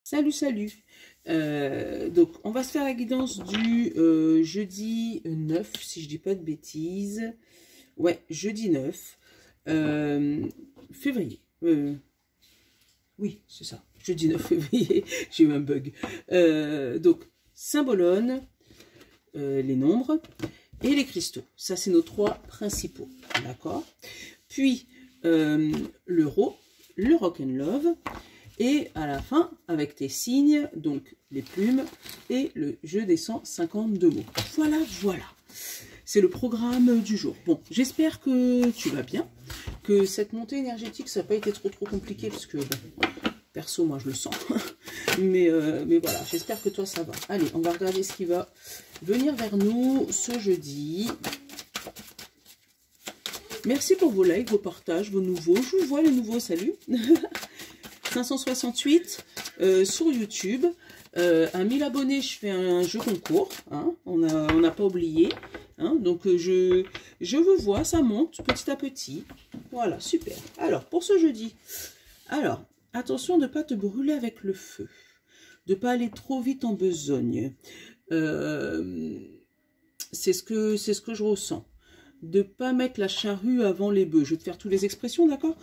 Salut, salut. Donc, on va se faire la guidance du jeudi 9, si je dis pas de bêtises. Ouais, jeudi 9 février. Oui, c'est ça. Jeudi 9 février. J'ai eu un bug. Donc, symbolone, les nombres et les cristaux. Ça, c'est nos trois principaux. D'accord? Puis, l'euro, le rock and love. Et à la fin, avec tes signes, donc les plumes et le jeu des 152 mots. Voilà, voilà. C'est le programme du jour. Bon, j'espère que tu vas bien, que cette montée énergétique, ça n'a pas été trop compliqué, parce que, bon, perso, moi, je le sens. mais voilà, j'espère que toi, ça va. Allez, on va regarder ce qui va venir vers nous ce jeudi. Merci pour vos likes, vos partages, vos nouveaux. Je vous vois les nouveaux, salut. 568 sur YouTube. À 1000 abonnés, je fais un jeu concours. Hein, on n'a pas oublié. Hein, donc, je vous vois, ça monte petit à petit. Voilà, super. Alors, pour ce jeudi, alors, attention de ne pas te brûler avec le feu. De ne pas aller trop vite en besogne. C'est ce que je ressens. De pas mettre la charrue avant les bœufs. Je vais te faire toutes les expressions, d'accord?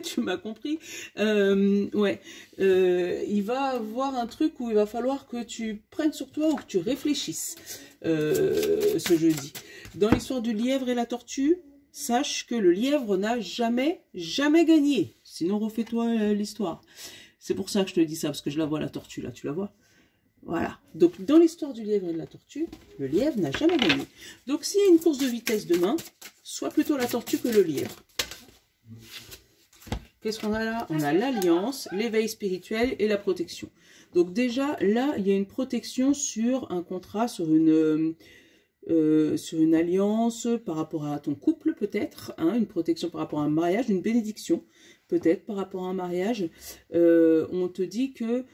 Tu m'as compris? Ouais. Il va avoir un truc où il va falloir que tu prennes sur toi ou que tu réfléchisses ce jeudi. Dans l'histoire du lièvre et la tortue, sache que le lièvre n'a jamais gagné. Sinon, refais-toi l'histoire. C'est pour ça que je te dis ça, parce que je la vois, la tortue, là, tu la vois? Voilà. Donc, dans l'histoire du lièvre et de la tortue, le lièvre n'a jamais gagné. Donc, s'il y a une course de vitesse demain, soit plutôt la tortue que le lièvre. Qu'est-ce qu'on a là? On a l'alliance, l'éveil spirituel et la protection. Donc, déjà, là, il y a une protection sur un contrat, sur une alliance par rapport à ton couple, peut-être. Hein, une protection par rapport à un mariage, une bénédiction, peut-être, par rapport à un mariage. On te dit que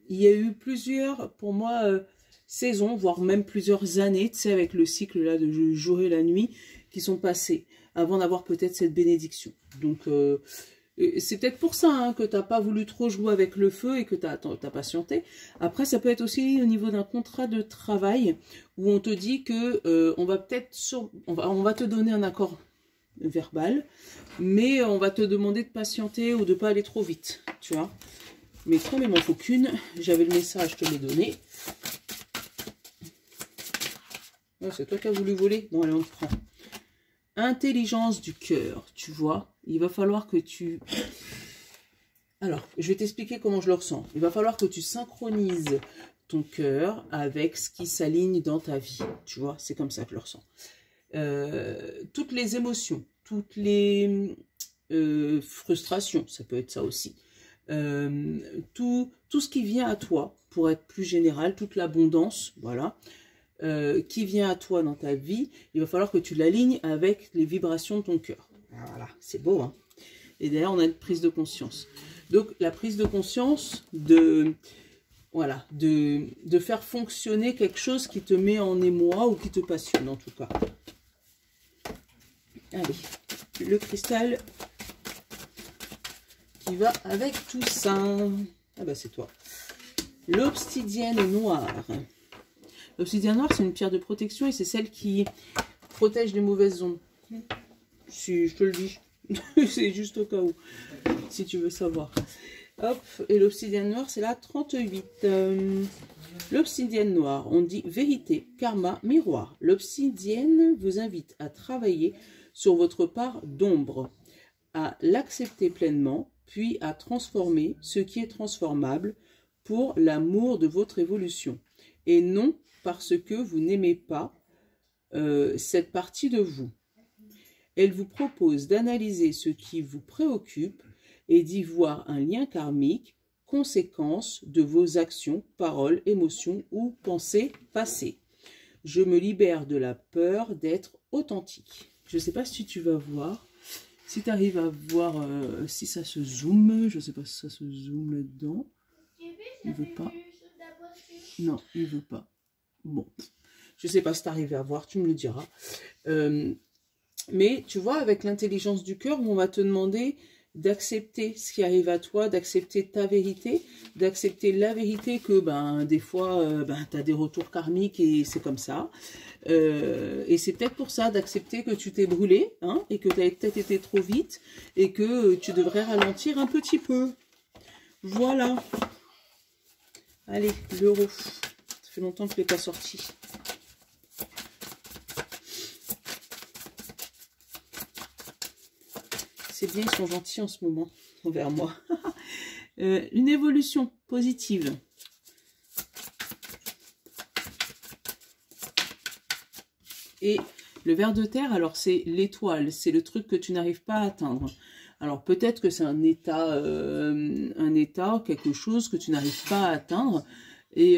il y a eu plusieurs, pour moi, saisons, voire même plusieurs années, tu sais, avec le cycle là de jour et la nuit, qui sont passées, avant d'avoir peut-être cette bénédiction. Donc, c'est peut-être pour ça hein, que tu n'as pas voulu trop jouer avec le feu et que tu as patienté. Après, ça peut être aussi au niveau d'un contrat de travail, où on te dit que on va peut-être on va te donner un accord verbal, mais on va te demander de patienter ou de pas aller trop vite, tu vois. Mais comme il m'en faut qu'une, j'avais le message, je te l'ai donné. Oh, c'est toi qui as voulu voler? Bon, allez, on te prend. Intelligence du cœur, tu vois. Il va falloir que tu... Alors, je vais t'expliquer comment je le ressens. Il va falloir que tu synchronises ton cœur avec ce qui s'aligne dans ta vie. Tu vois, c'est comme ça que je le ressens. Toutes les émotions, toutes les frustrations, ça peut être ça aussi. Tout ce qui vient à toi, pour être plus général, toute l'abondance, voilà, qui vient à toi dans ta vie, il va falloir que tu l'alignes avec les vibrations de ton cœur. Voilà, c'est beau, hein. Et derrière, on a une prise de conscience. Donc, la prise de conscience voilà, de faire fonctionner quelque chose qui te met en émoi ou qui te passionne, en tout cas. Allez, le cristal qui va avec tout ça. Ah bah c'est toi. L'obsidienne noire. L'obsidienne noire, c'est une pierre de protection et c'est celle qui protège les mauvaises ondes. Si je te le dis, c'est juste au cas où, si tu veux savoir. Hop, et l'obsidienne noire, c'est la 38. L'obsidienne noire, on dit vérité, karma, miroir. L'obsidienne vous invite à travailler sur votre part d'ombre, à l'accepter pleinement, puis à transformer ce qui est transformable pour l'amour de votre évolution, et non parce que vous n'aimez pas cette partie de vous. Elle vous propose d'analyser ce qui vous préoccupe et d'y voir un lien karmique, conséquence de vos actions, paroles, émotions ou pensées passées. Je me libère de la peur d'être authentique. Je ne sais pas si tu vas voir. Si tu arrives à voir si ça se zoome, je ne sais pas si ça se zoome là-dedans. Il veut pas. Non, il veut pas. Bon, je ne sais pas si tu arrives à voir, tu me le diras. Mais tu vois, avec l'intelligence du cœur, on va te demander d'accepter ce qui arrive à toi, d'accepter ta vérité, d'accepter la vérité que des fois tu as des retours karmiques et c'est comme ça. Et c'est peut-être pour ça d'accepter que tu t'es brûlé, hein, et que tu as peut-être été trop vite et que tu devrais ralentir un petit peu. Voilà. Allez, l'euro. Ça fait longtemps que je ne l'ai pas sorti. C'est bien, ils sont gentils en ce moment envers moi. Une évolution positive. Et le ver de terre, alors c'est l'étoile, c'est le truc que tu n'arrives pas à atteindre. Alors peut-être que c'est un état, quelque chose que tu n'arrives pas à atteindre, et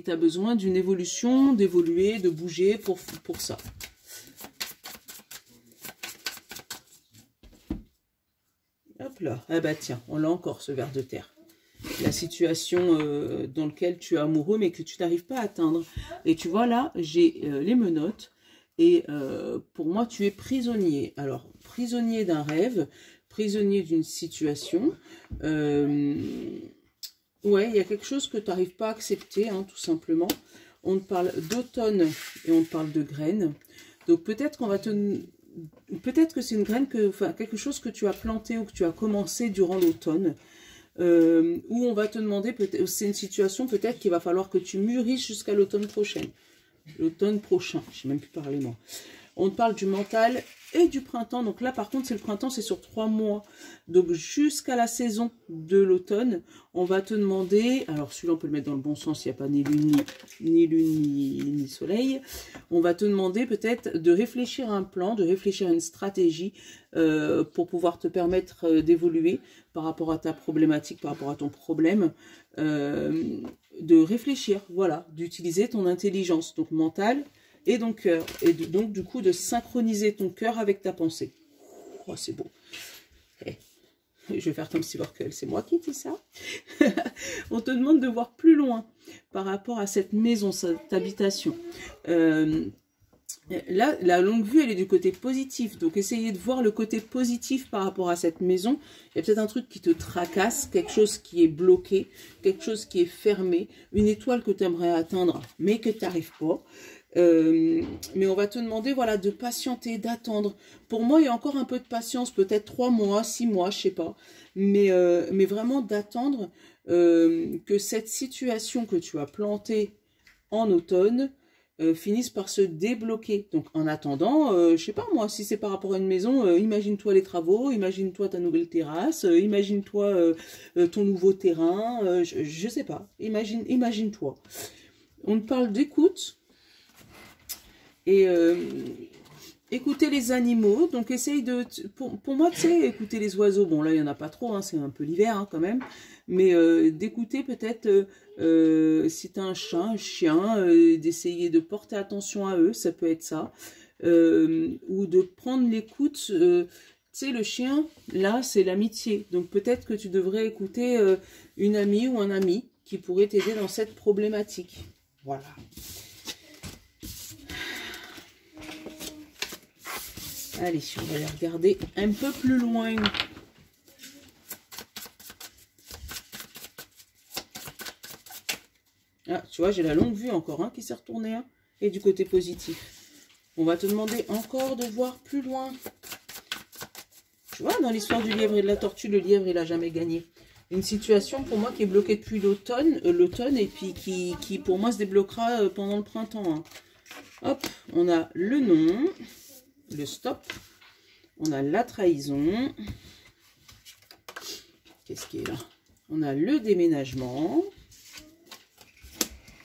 tu as besoin d'une évolution, d'évoluer, de bouger pour ça. Hop là, ah bah tiens, on l'a encore ce ver de terre. La situation dans laquelle tu es amoureux mais que tu n'arrives pas à atteindre. Et tu vois là, j'ai les menottes. Et pour moi, tu es prisonnier. Alors, prisonnier d'un rêve, prisonnier d'une situation. Ouais, il y a quelque chose que tu n'arrives pas à accepter, hein, tout simplement. On te parle d'automne et on te parle de graines. Donc, peut-être qu'on va te... Peut-être que c'est une graine, quelque chose que tu as planté ou que tu as commencé durant l'automne. Où on va te demander, c'est une situation peut-être qu'il va falloir que tu mûrisses jusqu'à l'automne prochain. L'automne prochain, je ne sais même plus parler moi. On te parle du mental et du printemps. Donc là, par contre, c'est le printemps, c'est sur 3 mois. Donc jusqu'à la saison de l'automne, on va te demander, alors celui-là, on peut le mettre dans le bon sens, il n'y a pas ni lune, ni soleil. On va te demander peut-être de réfléchir à un plan, de réfléchir à une stratégie pour pouvoir te permettre d'évoluer par rapport à ta problématique, par rapport à ton problème. De réfléchir, voilà, d'utiliser ton intelligence, donc mentale et donc cœur, et donc du coup de synchroniser ton cœur avec ta pensée. Oh, c'est beau. Hey. Je vais faire comme Steve Urkel, c'est moi qui dis ça. On te demande de voir plus loin par rapport à cette maison, cette habitation. Là, la longue vue, elle est du côté positif. Donc, essayez de voir le côté positif par rapport à cette maison. Il y a peut-être un truc qui te tracasse, quelque chose qui est bloqué, quelque chose qui est fermé, une étoile que tu aimerais atteindre, mais que tu n'arrives pas. Mais on va te demander, voilà, de patienter, d'attendre. Pour moi, il y a encore un peu de patience, peut-être 3 mois, 6 mois, je sais pas. Mais vraiment d'attendre que cette situation que tu as plantée en automne finissent par se débloquer. Donc en attendant, je sais pas moi, si c'est par rapport à une maison, imagine-toi les travaux, imagine-toi ta nouvelle terrasse, imagine-toi ton nouveau terrain, je sais pas, imagine-toi. On te parle d'écoute et écouter les animaux, donc essaye de, pour moi, tu sais, écouter les oiseaux, bon là il n'y en a pas trop, hein, c'est un peu l'hiver hein, quand même, mais d'écouter peut-être, si tu as un chat, un chien, d'essayer de porter attention à eux, ça peut être ça, ou de prendre l'écoute, tu sais, le chien, là c'est l'amitié, donc peut-être que tu devrais écouter une amie ou un ami qui pourrait t'aider dans cette problématique, voilà. Allez, on va aller regarder un peu plus loin. Ah, tu vois, j'ai la longue vue encore, hein, qui s'est retournée, hein, et du côté positif. On va te demander encore de voir plus loin. Tu vois, dans l'histoire du lièvre et de la tortue, le lièvre, il n'a jamais gagné. Une situation, pour moi, qui est bloquée depuis l'automne, et puis qui, pour moi, se débloquera pendant le printemps. Hein. Hop, on a le non. Le stop, on a la trahison, qu'est-ce qui est là? On a le déménagement,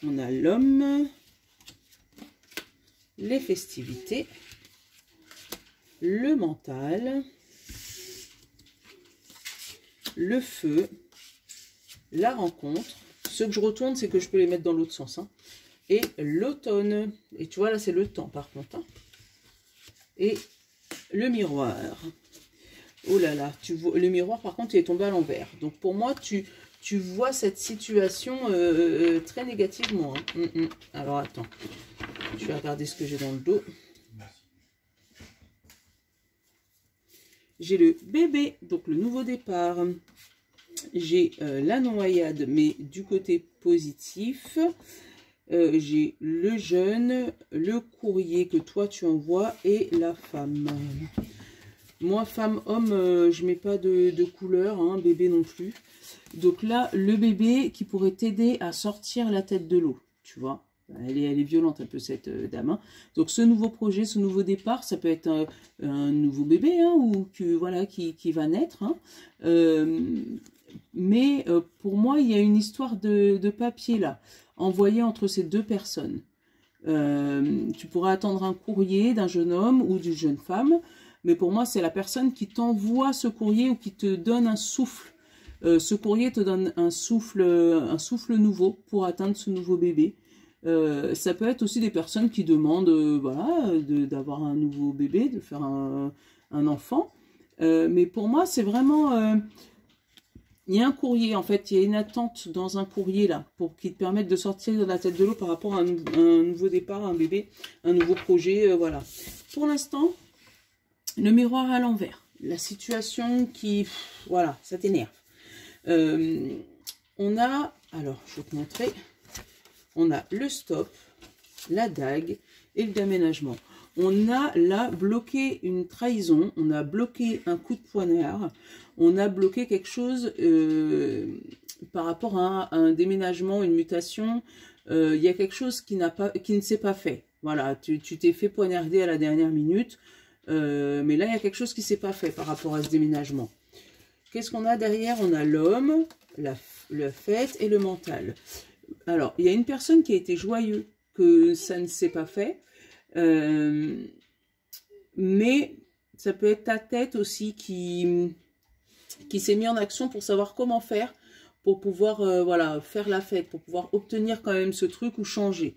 on a l'homme, les festivités, le mental, le feu, la rencontre. Ceux que je retourne, c'est que je peux les mettre dans l'autre sens, hein. Et l'automne, et tu vois là c'est le temps par contre, hein. Et le miroir. Oh là là, tu vois, le miroir par contre il est tombé à l'envers. Donc pour moi tu vois cette situation très négativement. Hein. Alors attends, je vais regarder ce que j'ai dans le dos. j'ai le bébé, donc le nouveau départ. J'ai la noyade, mais du côté positif. J'ai le jeune, le courrier que toi tu envoies et la femme. Moi, femme, homme, je mets pas de couleur, hein, bébé non plus. Donc là, le bébé qui pourrait t'aider à sortir la tête de l'eau, tu vois. Elle est violente un peu cette dame. Hein. Donc ce nouveau projet, ce nouveau départ, ça peut être un nouveau bébé hein, ou que, voilà, qui va naître. Hein. Mais pour moi, il y a une histoire de papier là, envoyé entre ces deux personnes. Tu pourras attendre un courrier d'un jeune homme ou d'une jeune femme, mais pour moi, c'est la personne qui t'envoie ce courrier ou qui te donne un souffle. Ce courrier te donne un souffle nouveau pour atteindre ce nouveau bébé. Ça peut être aussi des personnes qui demandent voilà, d'avoir un nouveau bébé, de faire un enfant. Mais pour moi, c'est vraiment... il y a un courrier, en fait, il y a une attente dans un courrier, là, pour qui te permette de sortir de la tête de l'eau par rapport à un nouveau départ, un bébé, un nouveau projet, voilà. Pour l'instant, le miroir à l'envers. La situation qui... voilà, ça t'énerve. On a... alors, je vais te montrer. On a le stop, la dague et le déménagement. On a là bloqué une trahison, on a bloqué un coup de poignard, on a bloqué quelque chose par rapport à un déménagement, une mutation. Il y a quelque chose qui ne s'est pas fait. Voilà, tu t'es fait poignarder à la dernière minute, mais là il y a quelque chose qui ne s'est pas fait par rapport à ce déménagement. Qu'est-ce qu'on a derrière? On a l'homme, la fête et le mental. Alors, il y a une personne qui a été joyeuse que ça ne s'est pas fait. Mais ça peut être ta tête aussi qui s'est mis en action pour savoir comment faire, pour pouvoir voilà, faire la fête, pour pouvoir obtenir quand même ce truc ou changer.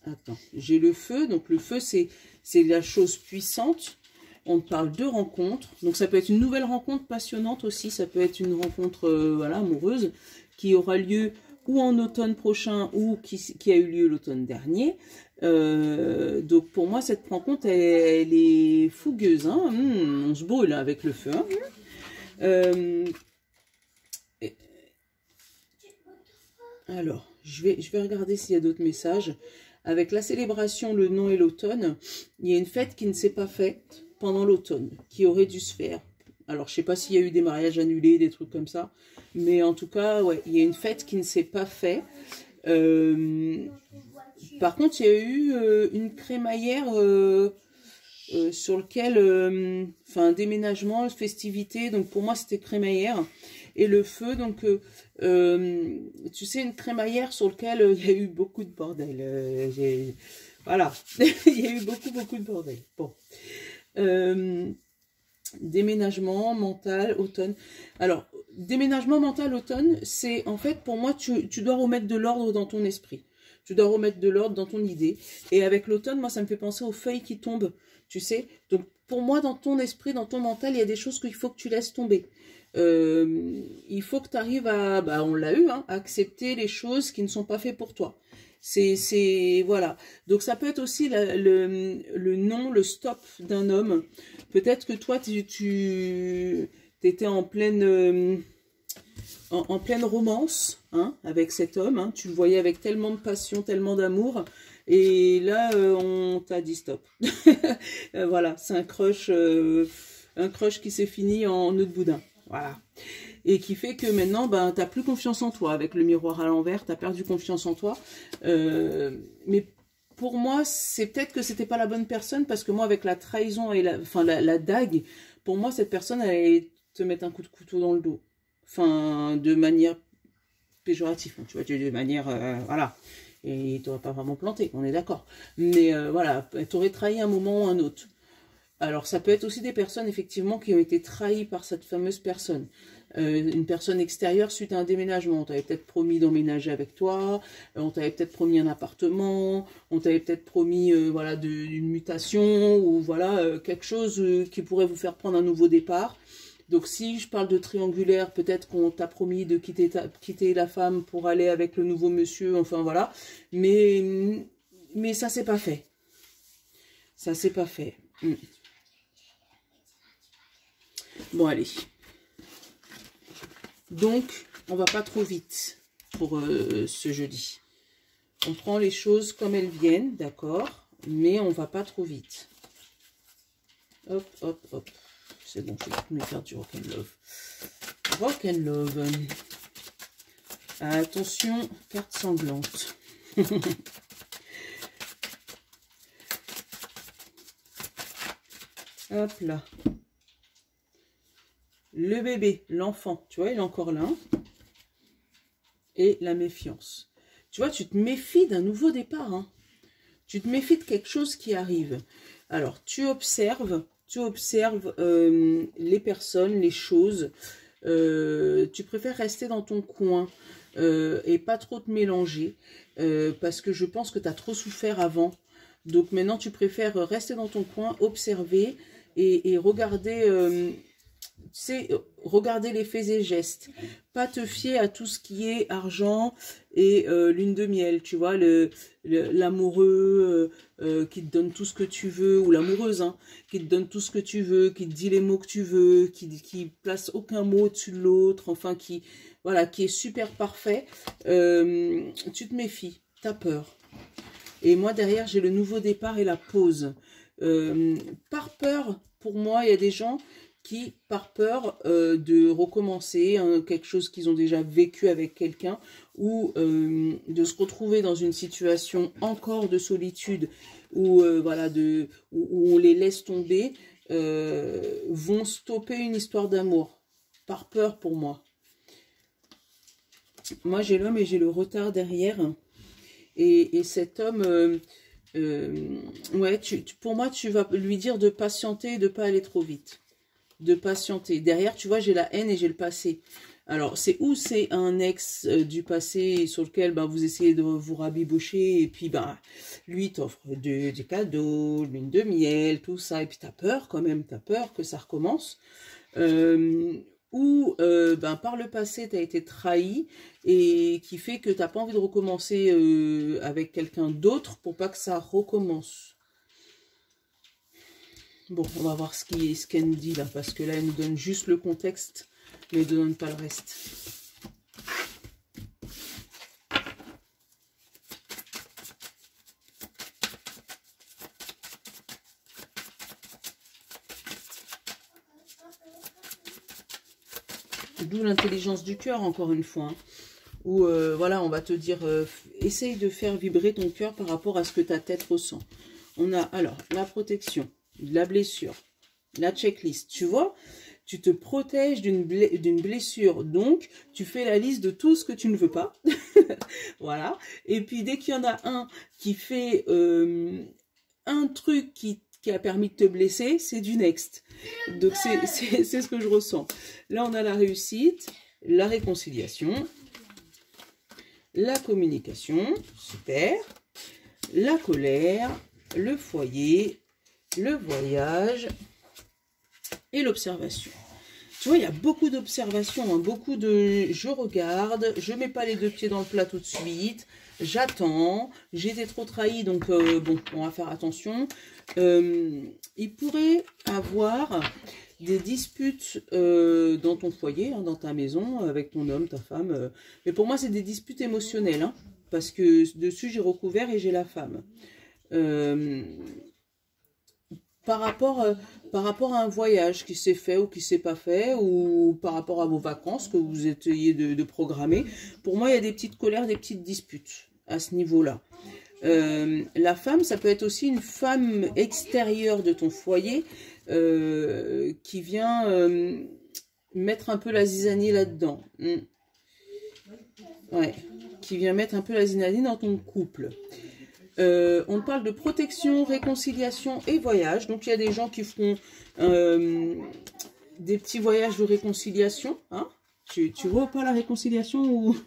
Attends, j'ai le feu, donc le feu c'est la chose puissante. On parle de rencontre, donc ça peut être une nouvelle rencontre passionnante aussi, ça peut être une rencontre voilà, amoureuse qui aura lieu ou en automne prochain, ou qui a eu lieu l'automne dernier. Donc pour moi, cette rencontre, elle est fougueuse. Hein. On se brûle avec le feu. Hein. Alors, je vais regarder s'il y a d'autres messages. Avec la célébration, le nom et l'automne, il y a une fête qui ne s'est pas faite pendant l'automne, qui aurait dû se faire. Alors, je ne sais pas s'il y a eu des mariages annulés, des trucs comme ça. Mais en tout cas, ouais, il y a une fête qui ne s'est pas faite. Par contre, il y a eu une crémaillère sur lequel... enfin, un déménagement, une festivité. Donc, pour moi, c'était crémaillère. Et le feu, donc... tu sais, une crémaillère sur lequel il y a eu beaucoup de bordel. Voilà. Il y a eu beaucoup de bordel. Bon. Déménagement mental, automne. Alors, déménagement mental, automne, c'est en fait, pour moi, tu dois remettre de l'ordre dans ton esprit. Tu dois remettre de l'ordre dans ton idée. Et avec l'automne, moi, ça me fait penser aux feuilles qui tombent, tu sais. Donc, pour moi, dans ton esprit, dans ton mental, il y a des choses qu'il faut que tu laisses tomber. Il faut que tu arrives à, bah, on l'a eu, hein, à accepter les choses qui ne sont pas faites pour toi. Voilà. Donc ça peut être aussi le non, le stop d'un homme. Peut-être que toi, tu étais en pleine en pleine romance hein, avec cet homme. Hein, tu le voyais avec tellement de passion, tellement d'amour. Et là, on t'a dit stop. Voilà, c'est un crush qui s'est fini en nœud de boudin. Voilà. Et qui fait que maintenant, ben, tu n'as plus confiance en toi. Avec le miroir à l'envers, tu as perdu confiance en toi. Mais pour moi, c'est peut-être que c'était pas la bonne personne, parce que moi, avec la trahison et la dague, pour moi, cette personne allait te mettre un coup de couteau dans le dos. Enfin, de manière péjorative, tu vois, de manière, voilà. Et tu n'aurais pas vraiment planté, on est d'accord. Mais voilà, tu aurais trahi un moment ou un autre. Alors, ça peut être aussi des personnes, effectivement, qui ont été trahies par cette fameuse personne. Une personne extérieure suite à un déménagement. On t'avait peut-être promis d'emménager avec toi, on t'avait peut-être promis un appartement, on t'avait peut-être promis voilà, une mutation, ou voilà, quelque chose qui pourrait vous faire prendre un nouveau départ. Donc, si je parle de triangulaire, peut-être qu'on t'a promis de quitter la femme pour aller avec le nouveau monsieur, enfin voilà. Mais ça, c'est pas fait. Ça, c'est pas fait. Bon, allez. Donc, on va pas trop vite pour ce jeudi. On prend les choses comme elles viennent, d'accord, mais on va pas trop vite. Hop, hop, hop. C'est bon, je vais toutes mes cartes du Rock'n'Love. Rock'n'Love. Attention, carte sanglante. Hop là. Le bébé, l'enfant, tu vois, il est encore là. Et la méfiance. Tu vois, tu te méfies d'un nouveau départ. Hein. Tu te méfies de quelque chose qui arrive. Alors, tu observes les personnes, les choses. Tu préfères rester dans ton coin et pas trop te mélanger. Parce que je pense que tu as trop souffert avant. Donc maintenant, tu préfères rester dans ton coin, observer et regarder... tu sais, regarder les faits et gestes, pas te fier à tout ce qui est argent et lune de miel, tu vois, l'amoureux qui te donne tout ce que tu veux, ou l'amoureuse, hein, qui te donne tout ce que tu veux, qui te dit les mots que tu veux, qui place aucun mot au-dessus de l'autre, enfin, voilà, qui est super parfait, tu te méfies, t'as peur. Et moi, derrière, j'ai le nouveau départ et la pause. Par peur, pour moi, il y a des gens qui, par peur de recommencer quelque chose qu'ils ont déjà vécu avec quelqu'un ou de se retrouver dans une situation encore de solitude ou voilà, où on les laisse tomber, vont stopper une histoire d'amour. Par peur pour moi. Moi, j'ai l'homme et j'ai le retard derrière. Et cet homme, ouais, pour moi, tu vas lui dire de patienter et de ne pas aller trop vite. De patienter. Derrière, tu vois, j'ai la haine et j'ai le passé. Alors, c'est un ex du passé sur lequel vous essayez de vous rabibocher et puis lui t'offre des cadeaux, lune de miel, tout ça. Et puis, tu as peur quand même, tu as peur que ça recommence. Ou par le passé, tu as été trahi et qui fait que tu n'as pas envie de recommencer avec quelqu'un d'autre pour pas que ça recommence. Bon, on va voir ce qu'elle nous dit là, parce que là, elle nous donne juste le contexte, mais elle ne donne pas le reste. D'où l'intelligence du cœur, encore une fois. Hein, où, voilà, on va te dire, essaye de faire vibrer ton cœur par rapport à ce que ta tête ressent. On a, alors, la protection, la blessure, la checklist. Tu vois, tu te protèges d'une blessure. Donc, tu fais la liste de tout ce que tu ne veux pas. Voilà. Et puis, dès qu'il y en a un qui fait un truc qui a permis de te blesser, c'est du next. Donc, c'est ce que je ressens. Là, on a la réussite, la réconciliation, la communication, super, la colère, le foyer, le voyage et l'observation. Tu vois, il y a beaucoup d'observations, hein, beaucoup de « je regarde, je mets pas les deux pieds dans le plat tout de suite, j'attends, j'ai été trop trahi, donc bon, on va faire attention ». Il pourrait avoir des disputes dans ton foyer, hein, dans ta maison, avec ton homme, ta femme. Mais pour moi, c'est des disputes émotionnelles, hein, parce que dessus, j'ai recouvert et j'ai la femme. Par rapport à un voyage qui s'est fait ou qui s'est pas fait, ou par rapport à vos vacances que vous essayez de programmer, pour moi, il y a des petites colères, des petites disputes à ce niveau-là. La femme, ça peut être aussi une femme extérieure de ton foyer qui vient mettre un peu la zizanie là-dedans. Ouais, qui vient mettre un peu la zizanie dans ton couple. On parle de protection, réconciliation et voyage. Donc, il y a des gens qui feront des petits voyages de réconciliation. Hein, tu vois pas la réconciliation ou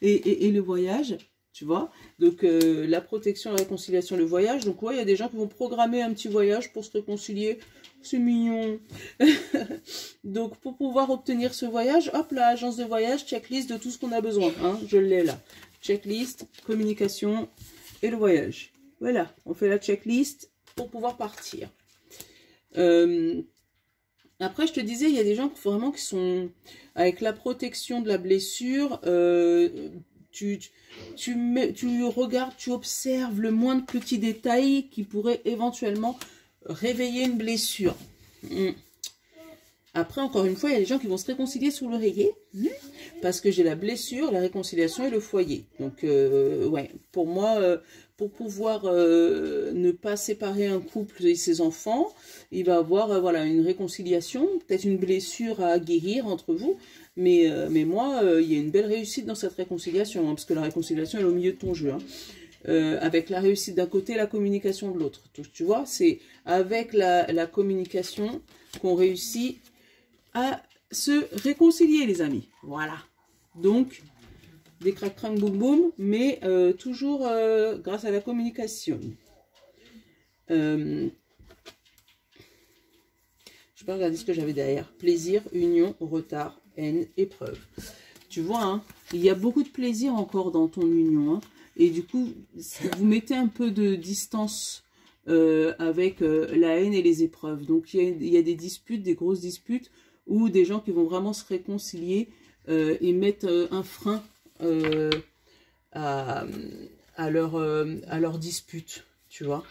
et le voyage, tu vois. Donc, la protection, la réconciliation, le voyage. Donc, ouais, il y a des gens qui vont programmer un petit voyage pour se réconcilier. C'est mignon. Donc, pour pouvoir obtenir ce voyage, hop là, agence de voyage, checklist de tout ce qu'on a besoin. Hein, je l'ai là. Checklist, communication et le voyage. Voilà, on fait la checklist pour pouvoir partir. Après, je te disais, il y a des gens vraiment qui sont avec la protection de la blessure. Tu regardes, tu observes le moindre petit détail qui pourrait éventuellement réveiller une blessure. Après, encore une fois, il y a des gens qui vont se réconcilier sous l'oreiller. Parce que j'ai la blessure, la réconciliation et le foyer. Donc, ouais, pour moi, pour pouvoir ne pas séparer un couple et ses enfants, il va y avoir voilà, une réconciliation, peut-être une blessure à guérir entre vous. Mais moi, il y a une belle réussite dans cette réconciliation, hein, parce que la réconciliation elle est au milieu de ton jeu. Hein. Avec la réussite d'un côté, la communication de l'autre. Tu vois, c'est avec la communication qu'on réussit à se réconcilier, les amis. Voilà. Donc, des crac-crac boum boum, mais toujours grâce à la communication. Je vais pas regarder ce que j'avais derrière. Plaisir, union, retard, haine, épreuve. Tu vois, hein, il y a beaucoup de plaisir encore dans ton union. Hein, et du coup, vous mettez un peu de distance avec la haine et les épreuves. Donc, il y a des disputes, des grosses disputes, ou des gens qui vont vraiment se réconcilier et mettre un frein à leur dispute, tu vois.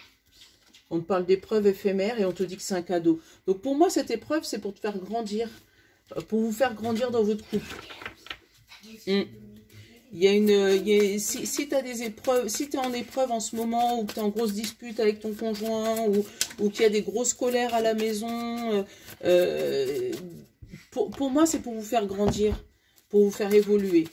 On te parle d'épreuves éphémères et on te dit que c'est un cadeau. Donc pour moi, cette épreuve, c'est pour te faire grandir, pour vous faire grandir dans votre couple. Si tu as des épreuves, si tu es en épreuve en ce moment, ou que tu es en grosse dispute avec ton conjoint, ou qu'il y a des grosses colères à la maison, pour moi, c'est pour vous faire grandir, pour vous faire évoluer.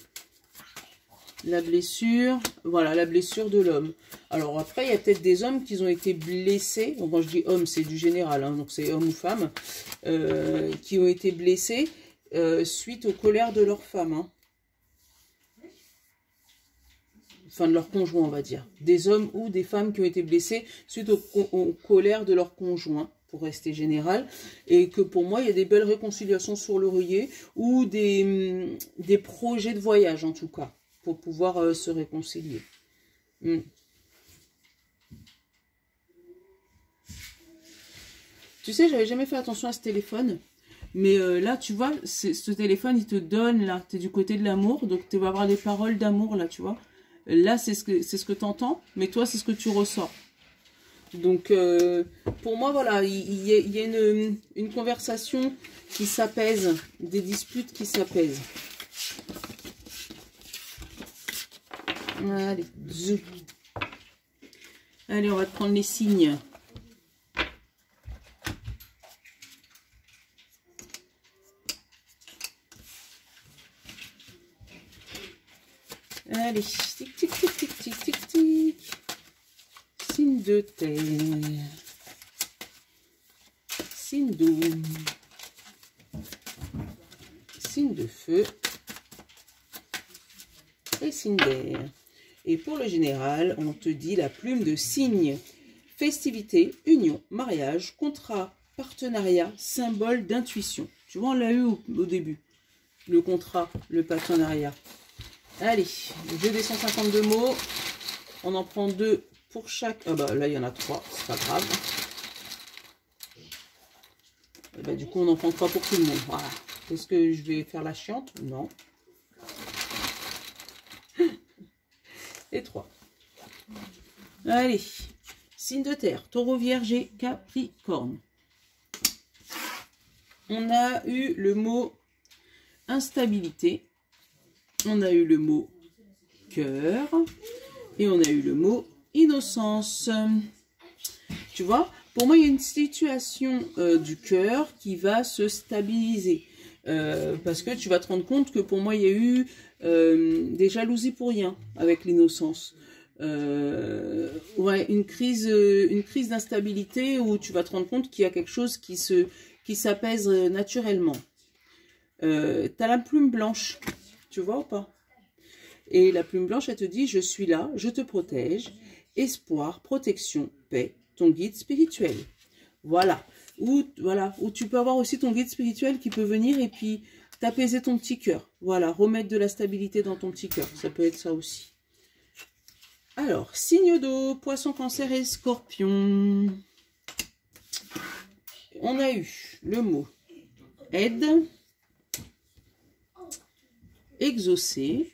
La blessure, voilà, la blessure de l'homme. Alors après, il y a peut-être des hommes qui ont été blessés. Bon, quand je dis homme, c'est du général, hein, donc c'est homme ou femme, qui ont été blessés suite aux colères de leur femme. Hein. Enfin, de leur conjoint, on va dire. Des hommes ou des femmes qui ont été blessés suite aux colères de leur conjoint, pour rester général. Et que pour moi, il y a des belles réconciliations sur l'oreiller ou des projets de voyage, en tout cas, pour pouvoir se réconcilier. Tu sais, j'avais jamais fait attention à ce téléphone. Mais là, tu vois, ce téléphone, il te donne, là, tu es du côté de l'amour. Donc, tu vas avoir des paroles d'amour, là, tu vois. Là, c'est ce que tu entends, mais toi, c'est ce que tu ressens. Donc, pour moi, voilà, il y a une conversation qui s'apaise, des disputes qui s'apaisent. Allez, zou. Allez, on va te prendre les signes. Allez, tic, tic, tic, tic, tic, tic, tic. Signe de terre. Signe d'eau. Signe de feu. Et signe d'air. Et pour le général, on te dit la plume de cygne. Festivité, union, mariage, contrat, partenariat, symbole d'intuition. Tu vois, on l'a eu au début. Le contrat, le partenariat. Allez, le jeu des 152 mots. On en prend 2 pour chaque. Ah bah là, il y en a 3, c'est pas grave. Et bah, du coup, on en prend 3 pour tout le monde. Voilà. Est-ce que je vais faire la chiante? Non. Et 3. Allez, signe de terre, taureau, vierge et capricorne. On a eu le mot instabilité. On a eu le mot cœur. Et on a eu le mot innocence. Tu vois, pour moi, il y a une situation du cœur qui va se stabiliser. Parce que tu vas te rendre compte que pour moi, il y a eu des jalousies pour rien avec l'innocence. Ouais, une crise d'instabilité où tu vas te rendre compte qu'il y a quelque chose qui s'apaise naturellement. Tu as la plume blanche, tu vois ou pas? Et la plume blanche, elle te dit, je suis là, je te protège, espoir, protection, paix, ton guide spirituel. Voilà. Ou tu peux avoir aussi ton guide spirituel qui peut venir et puis t'apaiser ton petit cœur. Voilà, remettre de la stabilité dans ton petit cœur. Ça peut être ça aussi. Alors, signe d'eau, poisson, cancer et scorpion. On a eu le mot aide, exaucer.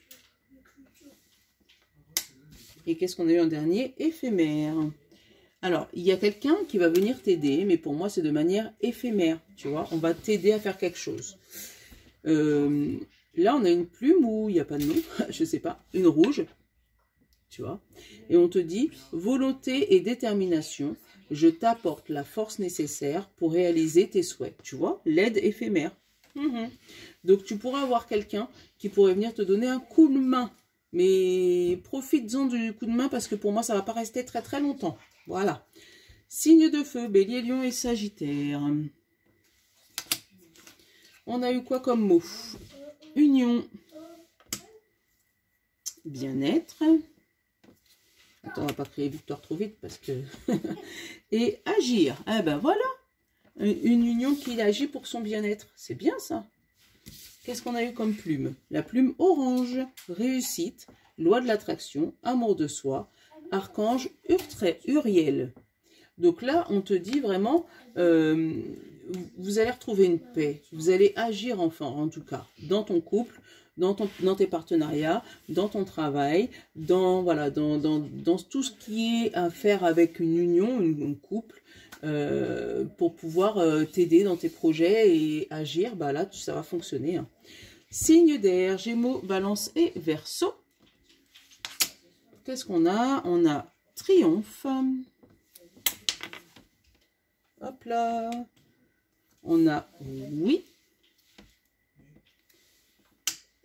Et qu'est-ce qu'on a eu en dernier? Éphémère. Alors, il y a quelqu'un qui va venir t'aider, mais pour moi, c'est de manière éphémère, tu vois. On va t'aider à faire quelque chose. Là, on a une plume où il n'y a pas de nom, je sais pas, une rouge, tu vois. Et on te dit, volonté et détermination, je t'apporte la force nécessaire pour réaliser tes souhaits. Tu vois, l'aide éphémère. Donc, tu pourras avoir quelqu'un qui pourrait venir te donner un coup de main. Mais profites-en du coup de main parce que pour moi, ça ne va pas rester très très longtemps. Voilà. Signe de feu, Bélier, Lion et Sagittaire. On a eu quoi comme mot? Union. Bien-être. Attends, on va pas créer Victoire trop vite parce que... Et agir. Eh ben voilà. Une union qui agit pour son bien-être. C'est bien ça. Qu'est-ce qu'on a eu comme plume? La plume orange. Réussite. Loi de l'attraction. Amour de soi. Archange Uriel. Donc là, on te dit vraiment, vous allez retrouver une paix. Vous allez agir enfin, en tout cas, dans ton couple, dans tes partenariats, dans ton travail, dans tout ce qui est à faire avec une union, un couple, pour pouvoir t'aider dans tes projets et agir. Bah là, ça va fonctionner. Hein. Signe d'air, Gémeaux, Balance et Verseau. Qu'est-ce qu'on a? On a triomphe. Hop là. On a oui.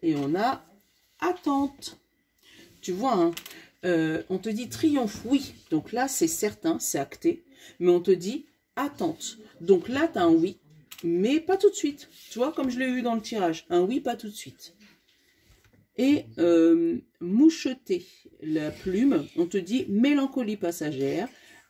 Et on a attente. Tu vois, hein, on te dit triomphe, oui. Donc là, c'est certain, c'est acté. Mais on te dit attente. Donc là, tu as un oui, mais pas tout de suite. Tu vois, comme je l'ai eu dans le tirage. Un oui, pas tout de suite. Et moucheter la plume, on te dit mélancolie passagère,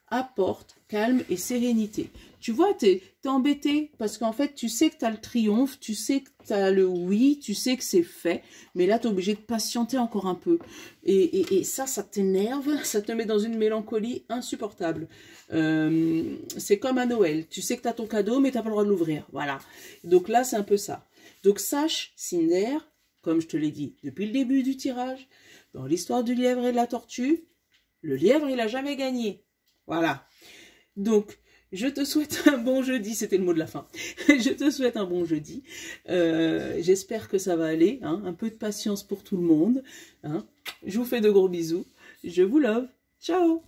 apporte calme et sérénité. Tu vois, t'es embêté parce qu'en fait, tu sais que tu as le triomphe, tu sais que tu as le oui, tu sais que c'est fait, mais là, tu es obligé de patienter encore un peu. Et ça t'énerve, ça te met dans une mélancolie insupportable. C'est comme à Noël, tu sais que tu as ton cadeau, mais tu n'as pas le droit de l'ouvrir. Voilà. Donc là, c'est un peu ça. Donc sache, signe d'air, comme je te l'ai dit depuis le début du tirage, dans l'histoire du lièvre et de la tortue, le lièvre, il n'a jamais gagné. Voilà. Donc, je te souhaite un bon jeudi. C'était le mot de la fin. Je te souhaite un bon jeudi. J'espère que ça va aller. Hein, un peu de patience pour tout le monde. Hein. Je vous fais de gros bisous. Je vous love. Ciao.